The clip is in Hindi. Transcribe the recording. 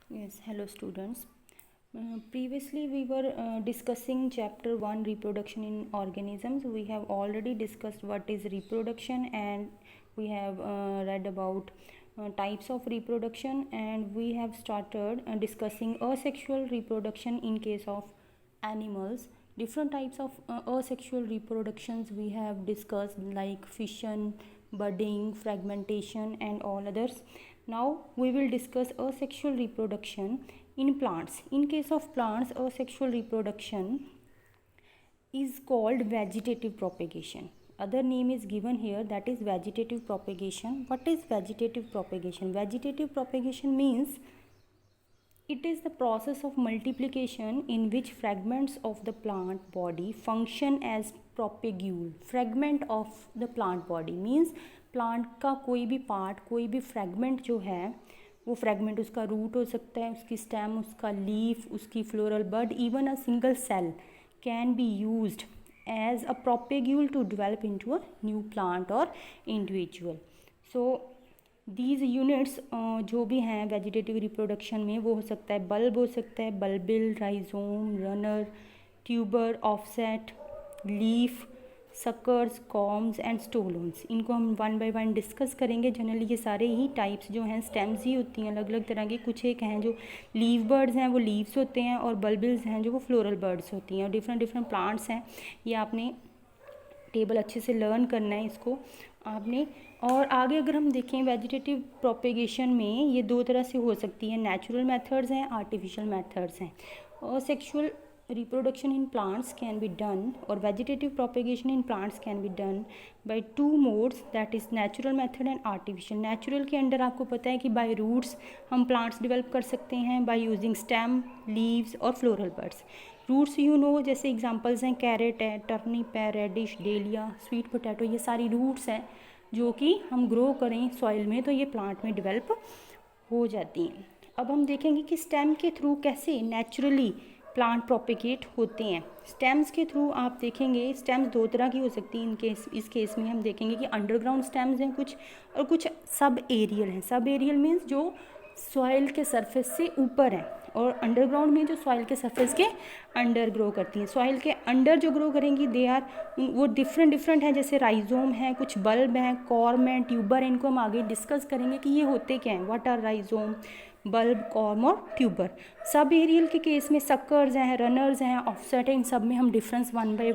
Yes, hello students. Previously we were discussing chapter 1 reproduction in organisms. We have already discussed what is reproduction, and we have read about types of reproduction, and we have started discussing asexual reproduction in case of animals. Different types of asexual reproductions we have discussed, like fission, budding, fragmentation and all others. Now we will discuss asexual reproduction in plants. In case of plants, asexual reproduction is called vegetative propagation. Other name is given here, that is vegetative propagation. What is vegetative propagation? Vegetative propagation means it is the process of multiplication in which fragments of the plant body function as propagule. Fragment of the plant body means plant का कोई भी पार्ट, कोई भी फ्रैगमेंट जो है, वो फ्रैगमेंट उसका रूट हो सकता है, उसकी स्टेम, उसका लीफ, उसकी floral bud, even a single cell can be used as a propagule to develop into a new plant or individual. So these units जो भी हैं वेजिटेटिव रिप्रोडक्शन में, वो हो सकता है बल्ब, हो सकता है bulbil, rhizome, runner, tuber, offset, leaf, suckers, corms and stolons. इनको हम वन बाय वन डिस्कस करेंगे. जनरली ये सारे ही टाइप्स जो हैं स्टेम्स ही होती हैं, अलग अलग तरह के. कुछ एक हैं जो लीफ बर्ड्स हैं, वो लीव्स होते हैं, और बल्बिल्स हैं जो वो फ्लोरल बर्ड्स होती हैं. और डिफरेंट डिफरेंट प्लांट्स हैं. ये आपने टेबल अच्छे से लर्न करना है इसको आपने. और आगे अगर हम देखें वेजिटेटिव प्रोपेगेशन में, ये दो तरह से हो सकती है. नेचुरल मेथड्स हैं, आर्टिफिशियल मेथड्स हैं. और sexual reproduction in plants can be done, or vegetative propagation in plants can be done by two modes, that is natural method and artificial. natural के अंदर आपको पता है कि by roots हम plants develop कर सकते हैं by using stem, leaves और floral buds. Roots you know, जैसे एग्जांपल्स हैं कैरेट है, टर्निप है, रेडिश, डेलिया, स्वीट पोटैटो, ये सारी रूट्स हैं जो कि हम ग्रो करें सॉइल में तो ये प्लांट में डेवलप हो जाती हैं. अब हम देखेंगे कि स्टेम के थ्रू कैसे नेचुरली प्लांट प्रोपेगेट होते हैं. स्टेम्स के थ्रू आप देखेंगे, स्टेम्स दो तरह की हो सकती हैं. इस केस में हम देखेंगे कि अंडरग्राउंड स्टेम्स हैं कुछ, और कुछ सब एरियल हैं. सब एरियल मीन्स जो सॉइल के सरफेस से ऊपर हैं, और अंडरग्राउंड में जो सॉइल के सरफेस के अंडर ग्रो करती हैं. सॉइल के अंडर जो ग्रो करेंगी दे आर, वो डिफरेंट हैं. जैसे राइजोम है, कुछ बल्ब हैं, कॉर्म है, ट्यूबर है. इनको हम आगे डिस्कस करेंगे कि ये होते क्या हैं. What are rhizome, bulb, corm और ट्यूबर. सब एरियल के केस में सकर्स हैं, रनर्स हैं, ऑफसेट हैं. इन सब में हम डिफरेंस वन बाय